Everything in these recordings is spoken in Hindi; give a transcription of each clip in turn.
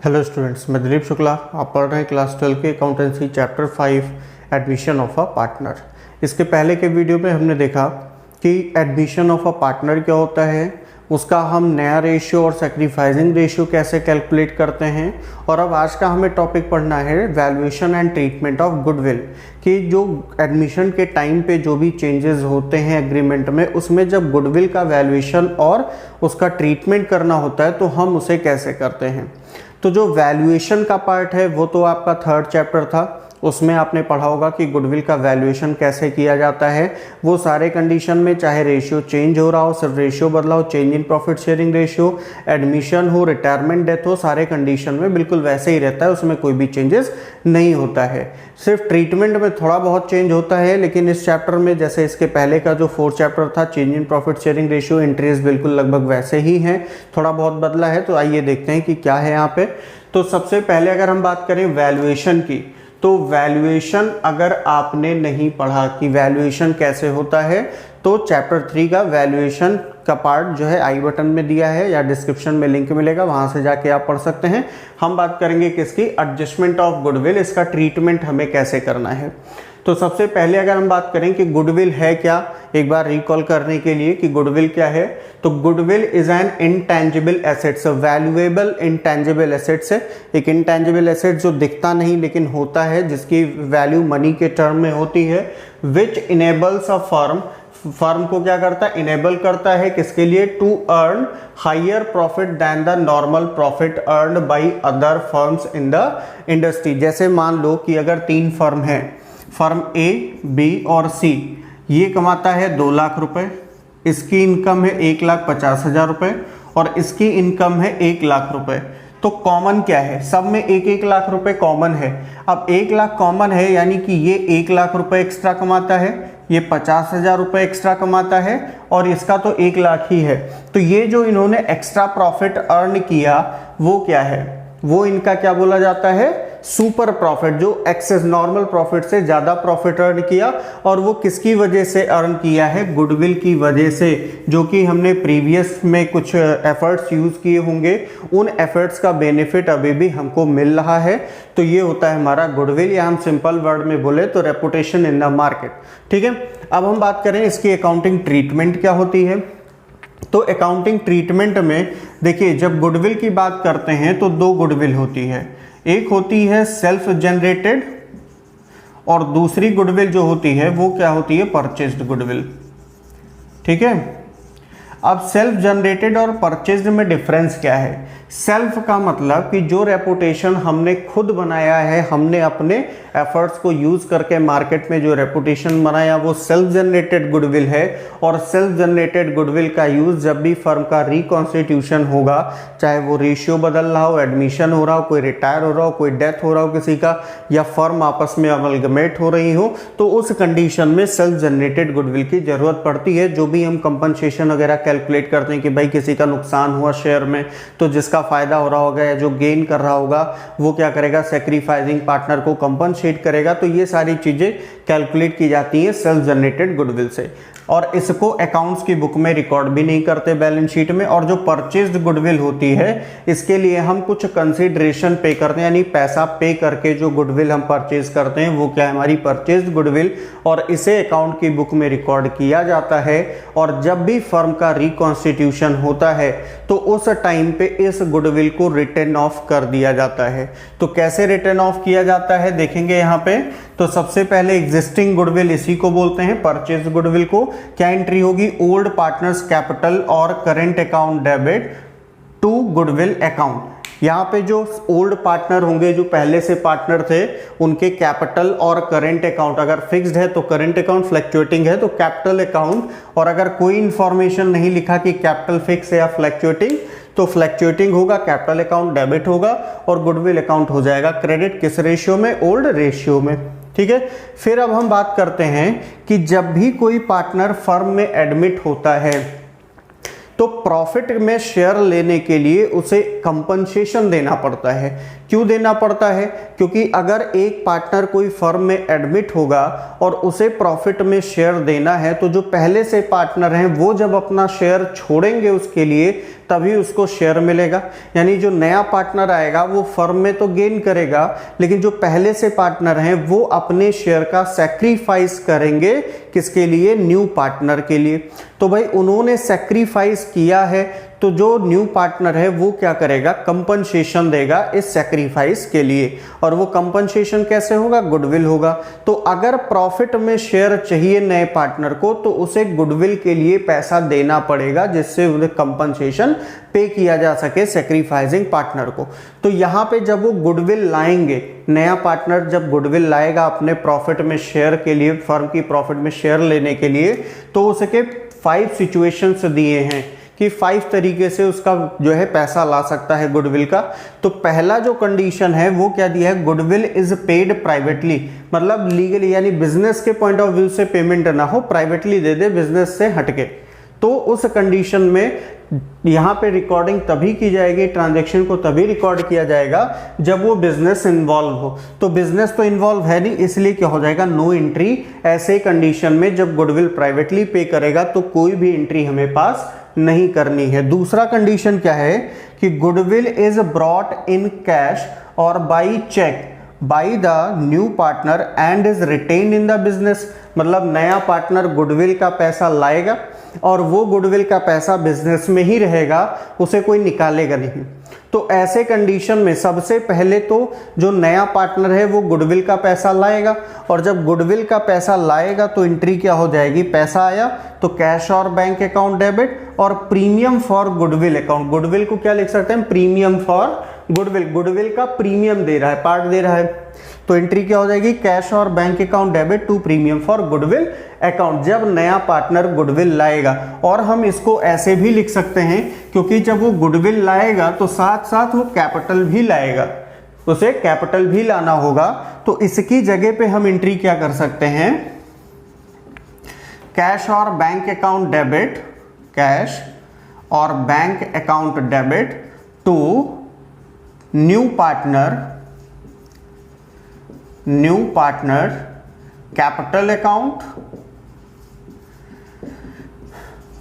हेलो स्टूडेंट्स, मैं दिलीप शुक्ला। आप पढ़ रहे हैं क्लास 12 के accountancy chapter 5 admission of a partner. इसके पहले के वीडियो में हमने देखा कि एडमिशन ऑफ अ पार्टनर क्या होता है, उसका हम नया रेशियो और सेक्रीफाइसिंग रेशियो कैसे कैलकुलेट करते हैं, और अब आज का हमें टॉपिक पढ़ना है valuation and treatment of goodwill, कि जो एडमिशन के टाइम पे जो भी चेंजेस होते हैं एग्रीमेंट में, उसमें जब गुडविल का वैल्यूएशन और उसका ट्रीटमेंट करना होता है तो हम उसे कैसे करते हैं। तो जो वैल्यूएशन का पार्ट है वो तो आपका थर्ड चैप्टर था, उसमें आपने पढ़ा होगा कि गुडविल का वैल्यूएशन कैसे किया जाता है। वो सारे कंडीशन में, चाहे रेशियो चेंज हो रहा हो, सिर्फ रेशियो बदला हो, change in profit sharing ratio, admission हो, रिटायरमेंट, डेथ हो, सारे कंडीशन में बिल्कुल वैसे ही रहता है, उसमें कोई भी चेंजेस नहीं होता है। सिर्फ ट्रीटमेंट में थोड़ा बहुत चेंज होता है, लेकिन इस चैप्टर में जैसे इसके पहले का जो फोर्थ चैप्टर था, change in profit sharing ratio, interest बिल्कुल लगभग वैसे ही हैं, थोड़ा बहुत बदला है। तो आइए देखते हैं कि क्या है यहाँ पे। तो सबसे पहले अगर हम बात करें वैल्यूएशन की, तो वैल्यूएशन अगर आपने नहीं पढ़ा कि वैल्यूएशन कैसे होता है, तो चैप्टर 3 का वैल्यूएशन का पार्ट जो है आई बटन में दिया है या डिस्क्रिप्शन में लिंक मिलेगा, वहां से जाके आप पढ़ सकते हैं। हम बात करेंगे किसकी, एडजस्टमेंट ऑफ गुडविल, इसका ट्रीटमेंट हमें कैसे करना है। तो सबसे पहले अगर हम बात करें कि गुडविल है क्या, एक बार रिकॉल करने के लिए कि गुडविल क्या है, तो goodwill is an intangible assets, valuable intangible assets है। एक इनटैंजिबल एसेट जो दिखता नहीं लेकिन होता है, जिसकी वैल्यू मनी के टर्म में होती है, विच इनेबल्स अ फर्म को क्या करता है, इनेबल करता है किसके लिए, to earn higher profit than the normal profit earn by other firms in the industry. जैसे मान लो कि अगर 3 फर्म है, फर्म ए, बी और सी, ये कमाता है 2 लाख रुपए, इसकी इनकम है 1,50,000 रुपए और इसकी इनकम है 1 लाख रुपए। तो कॉमन क्या है, सब में 1-1 लाख रुपए कॉमन है। अब 1 लाख कॉमन है, यानी कि ये 1 लाख रुपए एक्स्ट्रा कमाता है, ये 50,000 रुपए एक्स्ट्रा कमाता है और इसका तो 1 लाख ही है। तो ये जो इन्होंने एक्स्ट्रा प्रॉफिट अर्न किया वो क्या है, वो इनका क्या बोला जाता है, सुपर प्रॉफिट। जो एक्सेस नॉर्मल प्रॉफिट से ज्यादा प्रॉफिट अर्न किया, और वो किसकी वजह से अर्न किया है, गुडविल की वजह से, जो कि हमने प्रीवियस में कुछ एफर्ट्स यूज किए होंगे, उन एफर्ट्स का बेनिफिट अभी भी हमको मिल रहा है। तो ये होता है हमारा गुडविल, या हम सिंपल वर्ड में बोले तो रेपुटेशन इन द मार्केट। ठीक है, अब हम बात करें इसकी अकाउंटिंग ट्रीटमेंट क्या होती है। तो अकाउंटिंग ट्रीटमेंट में देखिए, जब गुडविल की बात करते हैं तो 2 गुडविल होती है, एक होती है सेल्फ जनरेटेड और दूसरी गुडविल जो होती है वो क्या होती है, परचेज्ड गुडविल। ठीक है, अब सेल्फ जनरेटेड और परचेज्ड में डिफरेंस क्या है। सेल्फ का मतलब कि जो रेपुटेशन हमने खुद बनाया है, हमने अपने एफर्ट्स को यूज करके मार्केट में जो रेपुटेशन बनाया, वो सेल्फ जनरेटेड गुडविल है। और सेल्फ जनरेटेड गुडविल का यूज जब भी फर्म का रिकॉन्स्टिट्यूशन होगा, चाहे वो रेशियो बदल रहा हो, एडमिशन हो रहा हो, कोई रिटायर हो रहा हो, कोई डेथ हो रहा हो किसी का, या फर्म आपस में अमलगमेट हो रही हो, तो उस कंडीशन में सेल्फ जनरेटेड गुडविल की जरूरत पड़ती है। जो भी हम कंपनसेशन वगैरह कैलकुलेट करते हैं कि भाई किसी का नुकसान हुआ शेयर में, तो जिसका फायदा हो रहा होगा या जो गेन कर रहा होगा वो क्या करेगा, सैक्रिफाइसिंग पार्टनर को कंपनसेट करेगा। तो ये सारी चीजें कैलकुलेट की जाती हैं सेल्फ जनरेटेड गुडविल से, और इसको अकाउंट्स की बुक में रिकॉर्ड भी नहीं करते बैलेंस शीट में। और जो परचेज्ड गुडविल होती है, इसके लिए हम कुछ कंसीडरेशन पे करते हैं, यानी पैसा पे करके जो गुडविल हम परचेज करते हैं वो क्या है, हमारी परचेज्ड गुडविल, और इसे अकाउंट की बुक में रिकॉर्ड किया जाता है। और जब भी फर्म का रिकॉन्स्टिट्यूशन होता है तो उस टाइम पे इस गुडविल को रिटर्न ऑफ कर दिया जाता है। तो कैसे रिटर्न ऑफ किया जाता है देखेंगे यहाँ पे। तो सबसे पहले एग्जिस्टिंग गुडविल, इसी को बोलते हैं परचेज गुडविल को, क्या एंट्री होगी, ओल्ड पार्टनर्स कैपिटल और current account debit to goodwill account. यहाँ पे जो ओल्ड पार्टनर होंगे, जो पहले से पार्टनर थे, उनके कैपिटल और करेंट अकाउंट, अगर फिक्स्ड है तो करेंट अकाउंट, फ्लक्चुएटिंग है तो कैपिटल अकाउंट, और अगर कोई इंफॉर्मेशन नहीं लिखा कि कैपिटल फिक्स है या फ्लक्चुएटिंग, तो फ्लक्चुएटिंग होगा, कैपिटल अकाउंट डेबिट होगा और गुडविल अकाउंट हो जाएगा क्रेडिट। किस रेशियो में, ओल्ड रेशियो में। ठीक है, फिर अब हम बात करते हैं कि जब भी कोई पार्टनर फर्म में एडमिट होता है तो प्रॉफिट में शेयर लेने के लिए उसे कंपनसेशन देना पड़ता है। क्यों देना पड़ता है? क्योंकि अगर एक पार्टनर कोई फर्म में एडमिट होगा और उसे प्रॉफिट में शेयर देना है, तो जो पहले से पार्टनर हैं वो जब अपना शेयर छोड़ेंगे उसके लिए, तभी उसको शेयर मिलेगा। यानी जो नया पार्टनर आएगा वो फर्म में तो गेन करेगा, लेकिन जो पहले से पार्टनर हैं वो अपने शेयर का सैक्रिफाइस करेंगे, किसके लिए? न्यू पार्टनर के लिए। तो भाई उन्होंने सैक्रिफाइस किया है, तो जो न्यू पार्टनर है वो क्या करेगा? कंपनसेशन देगा इस सैक्रिफाइस के लिए। और वो कंपनसेशन कैसे होगा? गुडविल होगा। तो अगर प्रॉफिट में शेयर चाहिए नए पार्टनर को, तो उसे गुडविल के लिए पैसा देना पड़ेगा, जिससे उन्हें कंपनसेशन पे किया जा सके सैक्रिफाइसिंग पार्टनर को। तो यहाँ पे जब वो गुडविल लाएंगे, नया पार्टनर जब गुडविल लाएगा अपने प्रॉफिट में शेयर के लिए, फर्म की प्रॉफिट में शेयर लेने के लिए, तो उसके 5 सिचुएशंस दिए हैं कि 5 तरीके से उसका जो है पैसा ला सकता है गुडविल का। तो पहला जो कंडीशन है वो क्या दिया है? गुडविल इज पेड प्राइवेटली, मतलब लीगली, यानी बिजनेस के पॉइंट ऑफ व्यू से पेमेंट ना हो, प्राइवेटली दे दे, बिजनेस से हटके। तो उस कंडीशन में यहाँ पे रिकॉर्डिंग तभी की जाएगी, ट्रांजैक्शन को तभी रिकॉर्ड किया जाएगा जब वो बिजनेस इन्वॉल्व हो। तो बिजनेस तो इन्वॉल्व है नहीं, इसलिए क्या हो जाएगा? No entry. ऐसे कंडीशन में जब गुडविल प्राइवेटली पे करेगा तो कोई भी एंट्री हमें पास नहीं करनी है। दूसरा कंडीशन क्या है कि goodwill is brought in cash or by cheque by the new partner and is retained in the business, मतलब नया पार्टनर गुडविल का पैसा लाएगा और वो गुडविल का पैसा बिजनेस में ही रहेगा, उसे कोई निकालेगा नहीं। तो ऐसे कंडीशन में सबसे पहले तो जो नया पार्टनर है वो गुडविल का पैसा लाएगा, और जब गुडविल का पैसा लाएगा तो एंट्री क्या हो जाएगी? पैसा आया तो कैश और बैंक अकाउंट डेबिट, और premium for goodwill account. Goodwill को क्या लिख सकते हैं? Premium for goodwill. गुडविल का प्रीमियम दे रहा है, पार्ट दे रहा है, तो एंट्री क्या हो जाएगी? कैश और bank account debit to premium for goodwill account, जब नया पार्टनर गुडविल लाएगा। और हम इसको ऐसे भी लिख सकते हैं, क्योंकि जब वो गुडविल लाएगा तो साथ साथ वो कैपिटल भी लाएगा, उसे कैपिटल भी लाना होगा। तो इसकी जगह पे हम एंट्री क्या कर सकते हैं? कैश और बैंक अकाउंट डेबिट, कैश और bank account debit to new partner capital account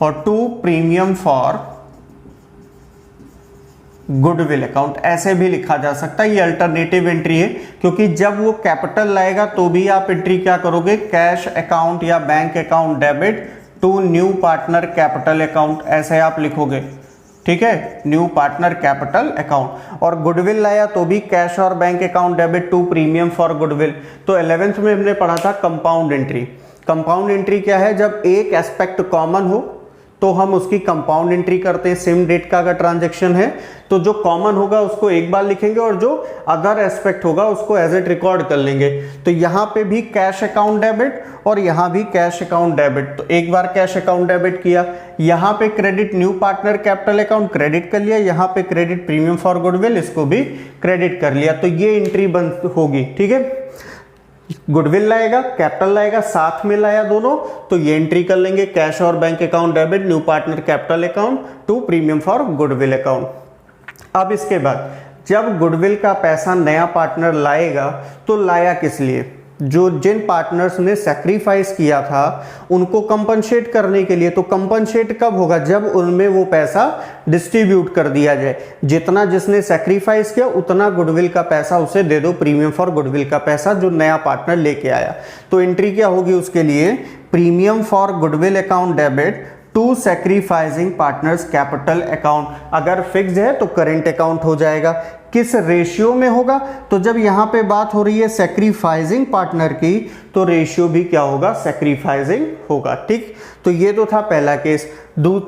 और to premium for goodwill account. ऐसे भी लिखा जा सकता है, ये अल्टरनेटिव एंट्री है, क्योंकि जब वो कैपिटल लाएगा तो भी आप एंट्री क्या करोगे? कैश अकाउंट या bank account debit to new partner capital account, ऐसे आप लिखोगे, ठीक है, न्यू पार्टनर कैपिटल अकाउंट। और गुडविल लाया तो भी कैश और bank account debit to premium for goodwill. तो 11th में हमने पढ़ा था कंपाउंड एंट्री। कंपाउंड एंट्री क्या है? जब एक एस्पेक्ट कॉमन हो तो हम उसकी कंपाउंड एंट्री करते हैं। सेम डेट का अगर ट्रांजैक्शन है तो जो कॉमन होगा उसको एक बार लिखेंगे और जो अदर एस्पेक्ट होगा उसको एज इट रिकॉर्ड कर लेंगे। तो यहाँ पे भी कैश अकाउंट डेबिट और यहाँ भी कैश अकाउंट डेबिट, तो एक बार कैश अकाउंट डेबिट किया, यहाँ पे credit new partner capital account credit कर लिया, यहाँ पे क्रेडिट प्रीमियम फॉर गुडविल, इसको भी क्रेडिट कर लिया। तो ये एंट्री बंद होगी, ठीक है। गुडविल लाएगा, कैपिटल लाएगा, साथ में लाया दोनों, तो ये एंट्री कर लेंगे, कैश और bank account debit new partner capital account to premium for goodwill account. अब इसके बाद जब गुडविल का पैसा नया पार्टनर लाएगा तो लाया किस लिए? जो जिन पार्टनर्स ने सैक्रिफाइस किया था उनको कंपनसेट करने के लिए। तो कंपनसेट कब होगा? जब उनमें वो पैसा डिस्ट्रीब्यूट कर दिया जाए। जितना जिसने सैक्रिफाइस किया उतना गुडविल का पैसा उसे दे दो, प्रीमियम फॉर गुडविल का पैसा जो नया पार्टनर लेके आया। तो एंट्री क्या होगी उसके लिए? Premium for goodwill account debit to sacrificing partners capital account. अगर फिक्स है तो करेंट अकाउंट हो जाएगा। किस रेशियो में होगा? तो जब यहां पे बात हो रही है सैक्रिफाइसिंग पार्टनर की, तो रेशियो भी क्या होगा? सैक्रिफाइसिंग होगा, ठीक। तो ये तो था पहला केस।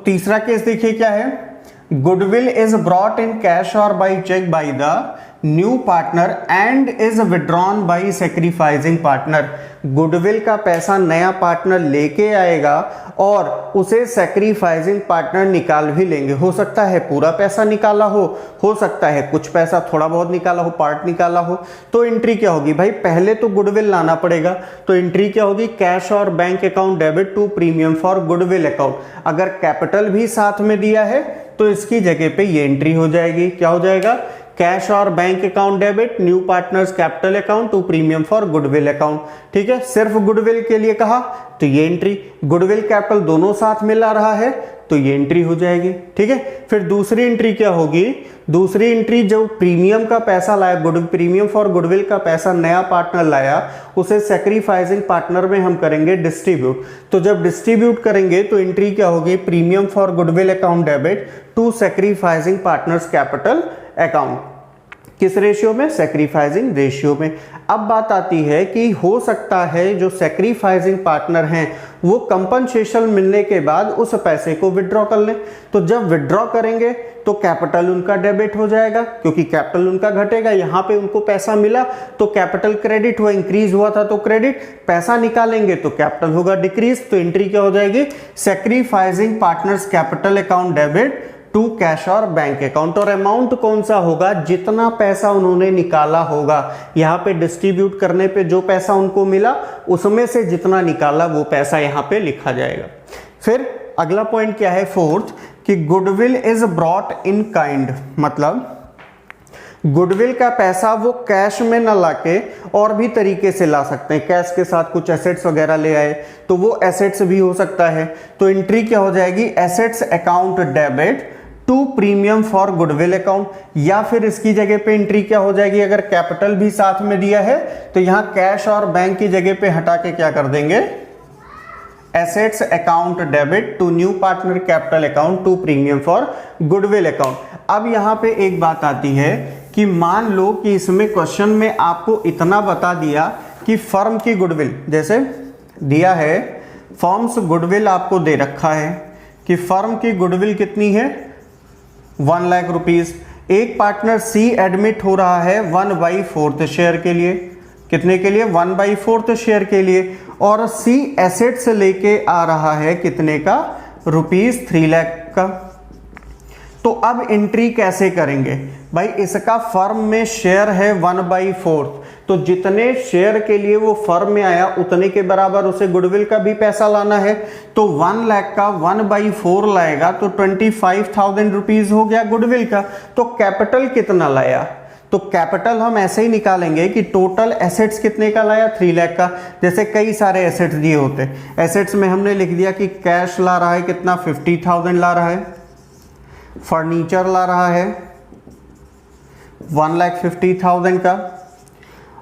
तीसरा केस देखिए क्या है? Goodwill is brought in cash or by cheque by the new partner and is withdrawn by sacrificing partner. Goodwill का पैसा नया पार्टनर लेके आएगा और उसे सैक्रिफाइसिंग पार्टनर निकाल भी लेंगे। हो सकता है पूरा पैसा निकाला हो सकता है कुछ पैसा थोड़ा बहुत निकाला हो, पार्ट निकाला हो। तो एंट्री क्या होगी भाई? पहले तो गुडविल लाना पड़ेगा, तो एंट्री क्या होगी? कैश और bank account debit to premium for goodwill account. अगर कैपिटल भी साथ में दिया है तो इसकी जगह पे ये एंट्री हो जाएगी। क्या हो जाएगा? कैश और bank account debit new partners capital account to premium for goodwill account. ठीक है, सिर्फ गुडविल के लिए कहा तो ये एंट्री, गुडविल कैपिटल दोनों साथ मिला रहा है तो ये एंट्री हो जाएगी। ठीक है, फिर दूसरी एंट्री क्या होगी, दूसरी एंट्री जो प्रीमियम का पैसा लाया, प्रीमियम फॉर गुडविल का पैसा नया पार्टनर लाया, उसे सैक्रिफाइसिंग पार्टनर में हम करेंगे डिस्ट्रीब्यूट। तो जब डिस्ट्रीब्यूट करेंगे तो एंट्री क्या होगी, premium for goodwill account debit to sacrificing partners capital account. किस रेशियो में, सैक्रिफाइसिंग रेशियो में। अब बात आती है कि हो सकता है जो सैक्रिफाइसिंग पार्टनर हैं वो कंपनसेशन मिलने के बाद उस पैसे को विड्रॉ कर लें। तो जब विड्रॉ करेंगे तो कैपिटल उनका डेबिट हो जाएगा, क्योंकि कैपिटल उनका घटेगा। यहाँ पे उनको पैसा मिला तो कैपिटल क्रेडिट हुआ, इंक्रीज हुआ था तो क्रेडिट, पैसा निकालेंगे तो कैपिटल होगा डिक्रीज। तो एंट्री क्या हो जाएगी, sacrificing partners capital account debit to cash और बैंक अकाउंट। और अमाउंट कौन सा होगा, जितना पैसा उन्होंने निकाला होगा। यहाँ पे डिस्ट्रीब्यूट करने पे जो पैसा उनको मिला उसमें से जितना निकाला वो पैसा यहाँ पे लिखा जाएगा। फिर अगला पॉइंट क्या है, फोर्थ, कि goodwill is brought in kind. मतलब गुडविल का पैसा वो कैश में ना लाके और भी तरीके से ला सकते हैं। कैश के साथ कुछ एसेट्स वगैरह ले आए तो वो एसेट्स भी हो सकता है। तो एंट्री क्या हो जाएगी, assets account debit to premium for goodwill account. या फिर इसकी जगह पे एंट्री क्या हो जाएगी, अगर कैपिटल भी साथ में दिया है तो यहां कैश और बैंक की जगह पे हटा के क्या कर देंगे, assets account debit to new partner capital account to premium for goodwill account. अब यहां पे एक बात आती है कि मान लो कि इसमें क्वेश्चन में आपको इतना बता दिया कि फर्म की गुडविल, जैसे दिया है फर्म्स गुडविल आपको दे रखा है कि फर्म की गुडविल कितनी है, 1 लाख रुपीज। एक पार्टनर सी एडमिट हो रहा है 1/4 शेयर के लिए, कितने के लिए, 1/4 शेयर के लिए। और सी एसेट्स लेके आ रहा है कितने का, ₹3 लाख का। तो अब एंट्री कैसे करेंगे भाई, इसका फर्म में शेयर है 1/4, तो जितने शेयर के लिए वो फर्म में आया उतने के बराबर उसे गुडविल का भी पैसा लाना है। तो 1 लाख का 1/4 लाएगा तो 25,000 रुपीज हो गया गुडविल का। तो कैपिटल कितना लाया, तो कैपिटल हम ऐसे ही निकालेंगे कि टोटल एसेट्स कितने का लाया, 3 लाख का। जैसे कई सारे एसेट्स दिए होते, एसेट्स में हमने लिख दिया कि कैश ला रहा है कितना, 50,000 ला रहा है, फर्नीचर ला रहा है 1,50,000 का,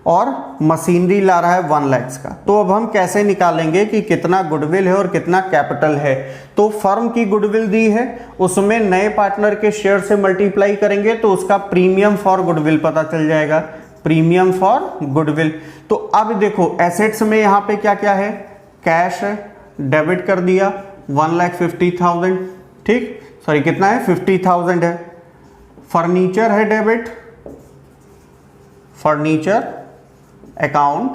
और मशीनरी ला रहा है 1 लाख का। तो अब हम कैसे निकालेंगे कि कितना गुडविल है और कितना कैपिटल है। तो फर्म की गुडविल दी है, उसमें नए पार्टनर के शेयर से मल्टीप्लाई करेंगे तो उसका प्रीमियम फॉर गुडविल पता चल जाएगा, प्रीमियम फॉर गुडविल। तो अब देखो एसेट्स में यहाँ पे क्या क्या है, कैश है, डेबिट कर दिया 1,50,000, ठीक, सॉरी कितना है, 50,000 है। फर्नीचर है डेबिट, फर्नीचर अकाउंट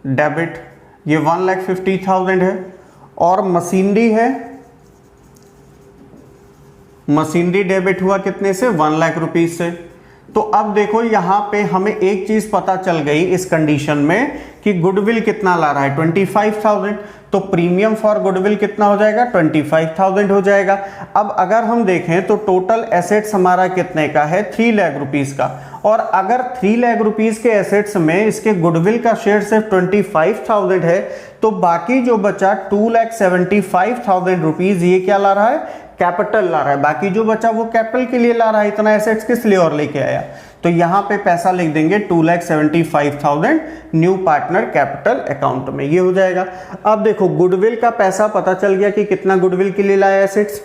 डेबिट, ये 1,50,000 है। और मशीनरी है, मशीनरी डेबिट हुआ कितने से, 1 लाख रुपीज से। तो अब देखो यहां पे हमें एक चीज पता चल गई इस कंडीशन में कि गुडविल कितना ला रहा है, 25,000। तो प्रीमियम फॉर गुडविल कितना हो जाएगा, 25,000 हो जाएगा। अब अगर हम देखें तो टोटल एसेट्स हमारा कितने का है, 3 लाख रुपीज का। और अगर 3 लाख रुपीज के एसेट्स में इसके गुडविल का शेयर सिर्फ 25,000 है, तो बाकी जो बचा 2,75,000 रुपीज ये क्या ला रहा है, कैपिटल ला रहा है। बाकी जो बचा वो कैपिटल के लिए ला रहा है, इतना एसेट्स किस लिए और लेके आया। तो यहां पे पैसा लिख देंगे 2,75,000 न्यू पार्टनर कैपिटल अकाउंट में, ये हो जाएगा। अब देखो गुडविल का पैसा पता चल गया कि कितना गुडविल के लिए लाया एसेट्स।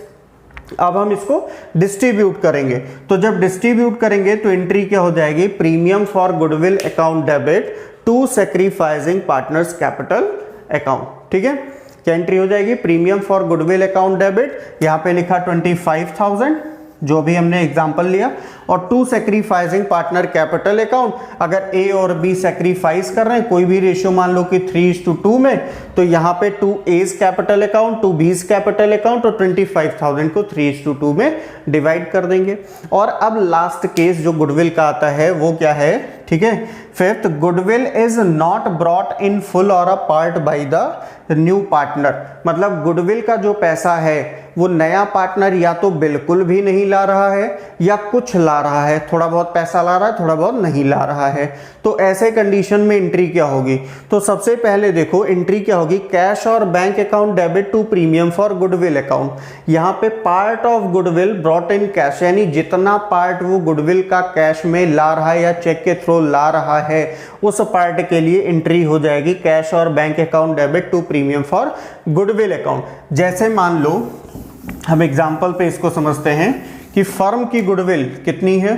अब हम इसको डिस्ट्रीब्यूट करेंगे, तो जब डिस्ट्रीब्यूट करेंगे तो एंट्री क्या हो जाएगी, premium for goodwill account debit to sacrificing partners capital account. ठीक है, क्या एंट्री हो जाएगी, premium for goodwill account debit, यहां पे लिखा 25,000 जो भी हमने एग्जांपल लिया, और to sacrificing partner capital account. अगर ए और बी सैक्रिफाइस कर रहे हैं, कोई भी रेशियो मान लो कि 3:2 में, तो यहाँ पे 2 एज कैपिटल अकाउंट 2 बीज कैपिटल अकाउंट, और 25,000 को 3:2 में डिवाइड कर देंगे। और अब लास्ट केस जो गुडविल का आता है वो क्या है, ठीक है, fifth, goodwill is not brought in full or a part by the new partner. मतलब गुडविल का जो पैसा है वो नया पार्टनर या तो बिल्कुल भी नहीं ला रहा है या कुछ ला रहा है, थोड़ा बहुत पैसा ला रहा है, थोड़ा बहुत नहीं ला रहा है। तो ऐसे कंडीशन में एंट्री क्या होगी? तो सबसे पहले देखो एंट्री क्या होगी, कैश और bank account debit to premium for goodwill account. यहाँ पे part of goodwill brought in cash, यानी जितना पार्ट वो गुडविल का कैश में ला रहा है या चेक के थ्रू ला रहा है उस पार्ट के लिए एंट्री हो जाएगी कैश और bank account debit to premium for goodwill account. जैसे मान लो हम एग्जांपल पे इसको समझते हैं कि फर्म की गुडविल कितनी है,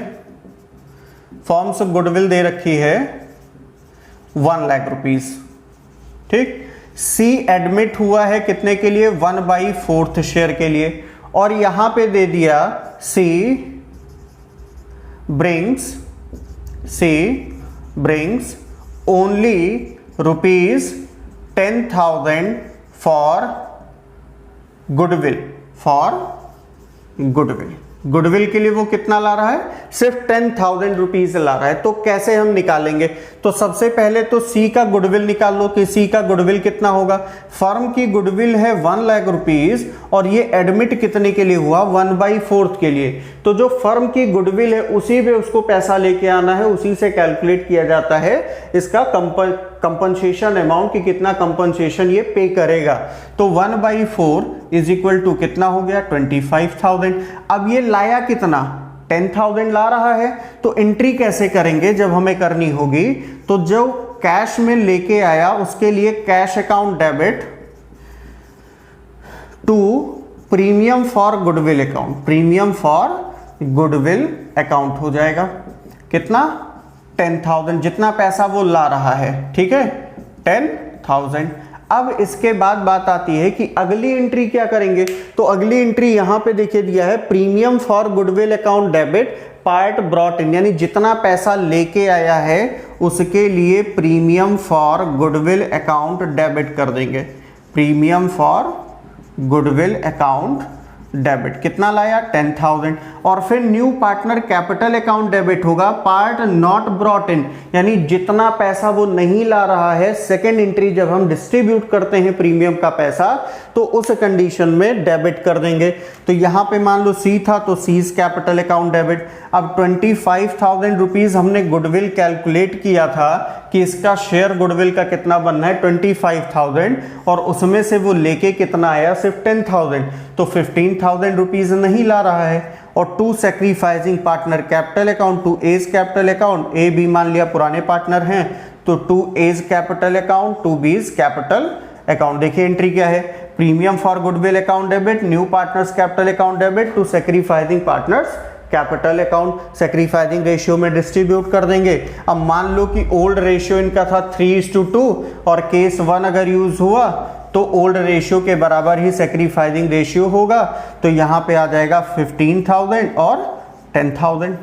फर्म से गुडविल दे रखी है 1 लाख रुपीस, ठीक। सी एडमिट हुआ है कितने के लिए, 1/4 शेयर के लिए, और यहां पे दे दिया C brings only ₹10,000 for goodwill. Goodwill के लिए वो कितना ला रहा है, सिर्फ 10,000 रुपीज ला रहा है। तो कैसे हम निकालेंगे, तो सबसे पहले तो सी का गुडविल निकाल लो कि सी का गुडविल कितना होगा। फर्म की गुडविल है 1 लाख रुपीज और ये एडमिट कितने के लिए हुआ, 1/4 के लिए। तो जो फर्म की गुडविल है उसी पे उसको पैसा लेके आना है, उसी से कैलकुलेट किया जाता है इसका कंपनसेशन अमाउंट कि कितना कंपनसेशन ये पे करेगा। तो 1/4 इज इक्वल टू कितना हो गया, 25,000। अब ये लाया कितना, 10,000 ला रहा है। तो एंट्री कैसे करेंगे जब हमें करनी होगी, तो जो कैश में लेके आया उसके लिए cash account debit to premium for goodwill account, premium for goodwill account हो जाएगा कितना, 10,000, जितना पैसा वो ला रहा है, ठीक है, 10,000। अब इसके बाद बात आती है कि अगली एंट्री क्या करेंगे। तो अगली एंट्री यहां पे देखिए दिया है premium for goodwill account debit part brought in, यानी जितना पैसा लेके आया है उसके लिए premium for goodwill account debit कर देंगे। Premium for goodwill account debit कितना लाया, 10,000। और फिर new partner capital account debit होगा पार्ट नॉट ब्रॉट इन, यानी जितना पैसा वो नहीं ला रहा है। सेकेंड एंट्री जब हम डिस्ट्रीब्यूट करते हैं प्रीमियम का पैसा तो उस कंडीशन में डेबिट कर देंगे। तो यहां पे मान लो सी था तो सीज कैपिटल अकाउंट डेबिट। अब 25,000 रुपीज हमने गुडविल कैलकुलेट किया था कि इसका शेयर गुडविल का कितना बनना है, 25,000, और उसमें से वो लेके कितना आया, सिर्फ 10,000। तो 15,000 रुपीज नहीं ला रहा है। और to sacrificing partner capital account to A's capital account, A B मान लिया पुराने पार्टनर हैं तो to A's capital account to B's capital account. देखिए एंट्री क्या है, premium for goodwill account debit new partners capital account debit to sacrificing partners capital account. Sacrificing ratio में डिस्ट्रीब्यूट कर देंगे। अब मान लो कि ओल्ड रेशियो इनका था 3:2 और केस 1 अगर यूज हुआ तो ओल्ड रेशियो के बराबर ही सेक्रीफाइसिंग रेशियो होगा। तो यहां पे आ जाएगा 15,000 और 10,000,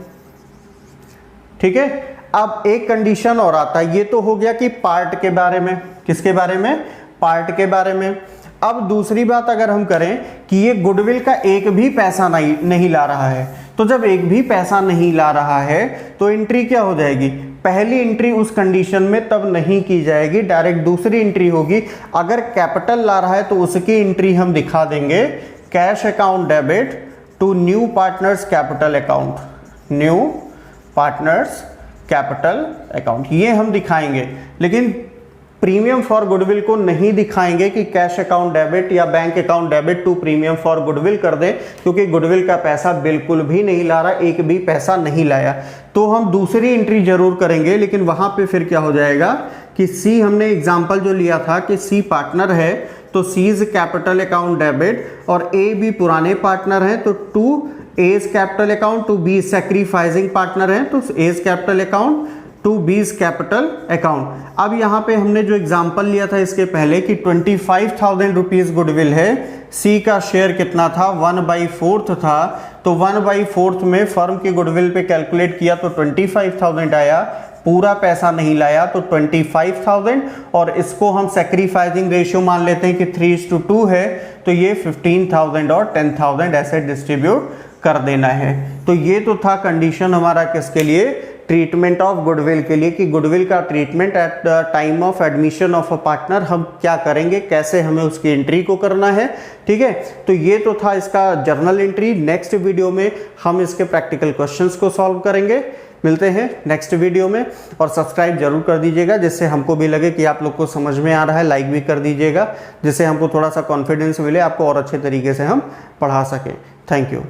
ठीक है। अब एक कंडीशन और आता है, ये तो हो गया कि पार्ट के बारे में, किसके बारे में, पार्ट के बारे में। अब दूसरी बात अगर हम करें कि ये गुडविल का एक भी पैसा नहीं ला रहा है, तो जब एक भी पैसा नहीं ला रहा है तो एंट्री क्या हो जाएगी, पहली एंट्री उस कंडीशन में तब नहीं की जाएगी, डायरेक्ट दूसरी एंट्री होगी। अगर कैपिटल ला रहा है तो उसकी एंट्री हम दिखा देंगे cash account debit to new partners capital account, new partners capital account, ये हम दिखाएंगे। लेकिन प्रीमियम फॉर गुडविल को नहीं दिखाएंगे कि कैश अकाउंट डेबिट या bank account debit to premium for goodwill कर दे, क्योंकि गुडविल का पैसा बिल्कुल भी नहीं ला रहा, एक भी पैसा नहीं लाया। तो हम दूसरी एंट्री जरूर करेंगे, लेकिन वहां पे फिर क्या हो जाएगा कि सी, हमने एग्जांपल जो लिया था कि सी पार्टनर है तो सीज कैपिटल अकाउंट डेबिट, और ए बी पुराने पार्टनर हैं तो to A's capital account to B sacrificing partner हैं तो A's capital account to B's capital account. अब यहाँ पे हमने जो एग्जांपल लिया था इसके पहले कि 25,000 रुपीज गुडविल है, सी का शेयर कितना था, 1/4 था, तो 1/4 में फर्म की गुडविल पे कैलकुलेट किया तो 25,000 आया, पूरा पैसा नहीं लाया तो 25,000, और इसको हम सेक्रीफाइसिंग रेशियो मान लेते हैं कि 3:2 है, तो ये 15,000 और 10,000 ऐसे डिस्ट्रीब्यूट कर देना है। तो ये तो था कंडीशन हमारा किसके लिए, ट्रीटमेंट ऑफ गुडविल के लिए कि गुडविल का treatment at the time of admission of a partner हम क्या करेंगे, कैसे हमें उसकी एंट्री को करना है। ठीक है, तो ये तो था इसका जर्नल एंट्री। नेक्स्ट वीडियो में हम इसके प्रैक्टिकल क्वेश्चंस को सॉल्व करेंगे। मिलते हैं नेक्स्ट वीडियो में, और सब्सक्राइब जरूर कर दीजिएगा जिससे हमको भी लगे कि आप लोग को समझ में आ रहा है। लाइक भी कर दीजिएगा जिससे हमको थोड़ा सा कॉन्फिडेंस मिले, आपको और अच्छे तरीके से हम पढ़ा सकें। Thank you.